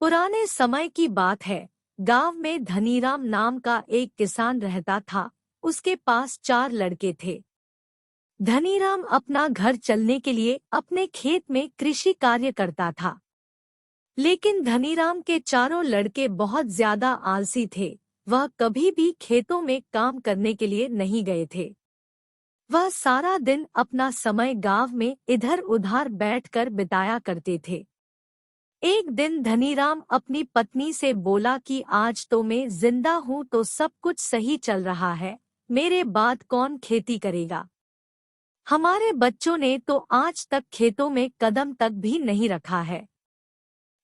पुराने समय की बात है। गांव में धनीराम नाम का एक किसान रहता था। उसके पास 4 लड़के थे। धनीराम अपना घर चलने के लिए अपने खेत में कृषि कार्य करता था। लेकिन धनीराम के चारों लड़के बहुत ज्यादा आलसी थे। वह कभी भी खेतों में काम करने के लिए नहीं गए थे। वह सारा दिन अपना समय गांव में इधर उधर बैठकर बिताया करते थे। एक दिन धनीराम अपनी पत्नी से बोला कि आज तो मैं जिंदा हूँ तो सब कुछ सही चल रहा है, मेरे बाद कौन खेती करेगा। हमारे बच्चों ने तो आज तक खेतों में कदम तक भी नहीं रखा है।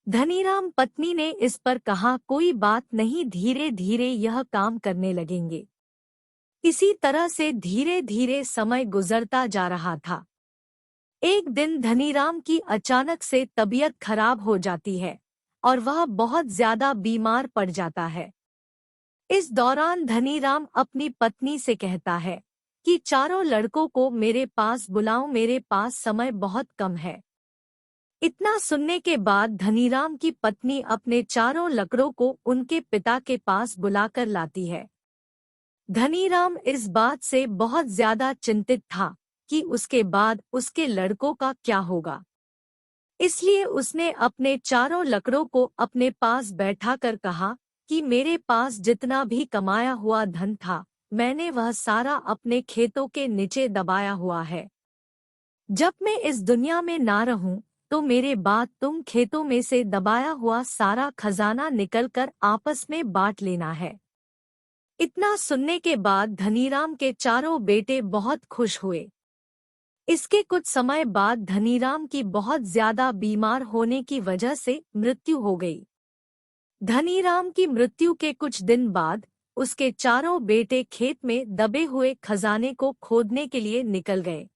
धनीराम पत्नी ने इस पर कहा, कोई बात नहीं, धीरे धीरे यह काम करने लगेंगे। इसी तरह से धीरे धीरे समय गुजरता जा रहा था। एक दिन धनीराम की अचानक से तबीयत खराब हो जाती है और वह बहुत ज्यादा बीमार पड़ जाता है। इस दौरान धनीराम अपनी पत्नी से कहता है कि चारों लड़कों को मेरे पास बुलाओ, मेरे पास समय बहुत कम है। इतना सुनने के बाद धनीराम की पत्नी अपने चारों लड़कों को उनके पिता के पास बुलाकर लाती है। धनीराम इस बात से बहुत ज्यादा चिंतित था कि उसके बाद उसके लड़कों का क्या होगा। इसलिए उसने अपने चारों लड़कों को अपने पास बैठाकर कहा कि मेरे पास जितना भी कमाया हुआ धन था, मैंने वह सारा अपने खेतों के नीचे दबाया हुआ है। जब मैं इस दुनिया में ना रहूं, तो मेरे बाद तुम खेतों में से दबाया हुआ सारा खजाना निकलकर आपस में बांट लेना है। इतना सुनने के बाद धनीराम के चारों बेटे बहुत खुश हुए। इसके कुछ समय बाद धनीराम की बहुत ज्यादा बीमार होने की वजह से मृत्यु हो गई। धनीराम की मृत्यु के कुछ दिन बाद उसके चारों बेटे खेत में दबे हुए खजाने को खोदने के लिए निकल गए।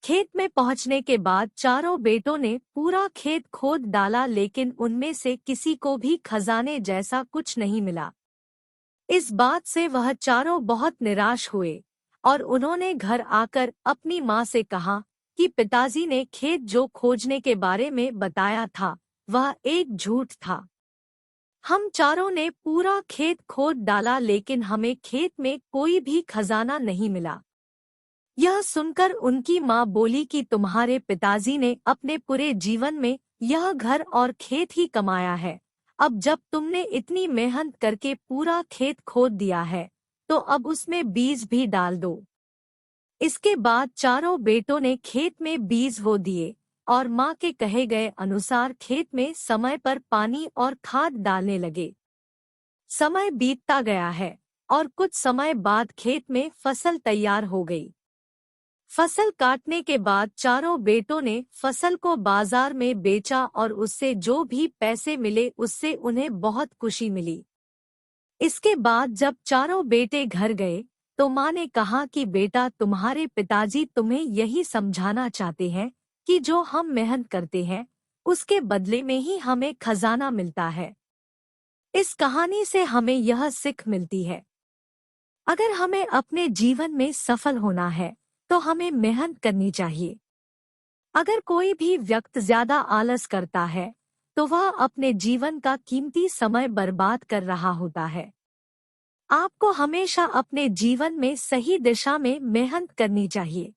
खेत में पहुंचने के बाद चारों बेटों ने पूरा खेत खोद डाला, लेकिन उनमें से किसी को भी खजाने जैसा कुछ नहीं मिला। इस बात से वह चारों बहुत निराश हुए और उन्होंने घर आकर अपनी माँ से कहा कि पिताजी ने खेत जो खोजने के बारे में बताया था वह एक झूठ था। हम चारों ने पूरा खेत खोद डाला, लेकिन हमें खेत में कोई भी खजाना नहीं मिला। यह सुनकर उनकी माँ बोली कि तुम्हारे पिताजी ने अपने पूरे जीवन में यह घर और खेत ही कमाया है। अब जब तुमने इतनी मेहनत करके पूरा खेत खोद दिया है, तो अब उसमें बीज भी डाल दो। इसके बाद चारों बेटों ने खेत में बीज बो दिए और माँ के कहे गए अनुसार खेत में समय पर पानी और खाद डालने लगे। समय बीतता गया है और कुछ समय बाद खेत में फसल तैयार हो गई। फसल काटने के बाद चारों बेटों ने फसल को बाजार में बेचा और उससे जो भी पैसे मिले उससे उन्हें बहुत खुशी मिली। इसके बाद जब चारों बेटे घर गए तो माँ ने कहा कि बेटा, तुम्हारे पिताजी तुम्हें यही समझाना चाहते हैं कि जो हम मेहनत करते हैं उसके बदले में ही हमें खजाना मिलता है। इस कहानी से हमें यह सीख मिलती है, अगर हमें अपने जीवन में सफल होना है तो हमें मेहनत करनी चाहिए। अगर कोई भी व्यक्ति ज्यादा आलस करता है तो वह अपने जीवन का कीमती समय बर्बाद कर रहा होता है। आपको हमेशा अपने जीवन में सही दिशा में मेहनत करनी चाहिए।